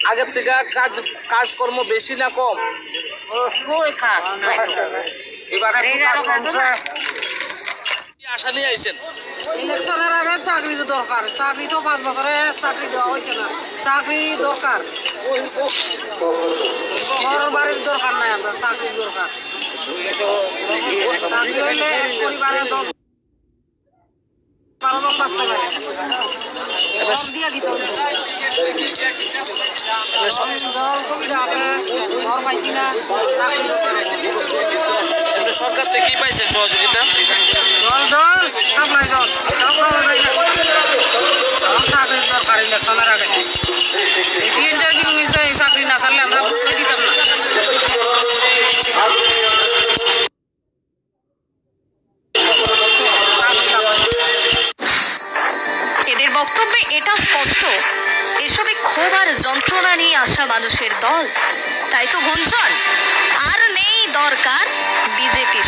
আগের থেকে কাজকর্ম বেশি না কম? আশা নিয়ে আইছেন ইলেকশনের আগে চাকরির দরকার। চাকরি তো 5 বছরে চাকরি দেওয়া হয়েছে না। চাকরি দরকার, ঘর বাড়ির দরকার নাই, আমরা চাকরির দরকার। চাকরি হইলে এক পরিবারে 10-12 জন বাঁচতে পারে। দিয়া গীত জল সুবিধা আছে, ঘর পাইছি না, চাকরি দরকার। সরকার থেকে কি পাইছেন সহযোগিতা? জল সাপ্লাই জল চাকরির দরকার ইলেকশনের আগে। যেটি ইন্টারভিউ হয়েছে, এই চাকরি না ছাড়লে আমরা ভোট দিতাম না। এদের বক্তব্যে এটা স্পষ্ট, এসবে ক্ষোভ আর যন্ত্রণা নিয়ে আসা মানুষের দল। তাই তো গুঞ্জন, আর নেই দরকার বিজেপি।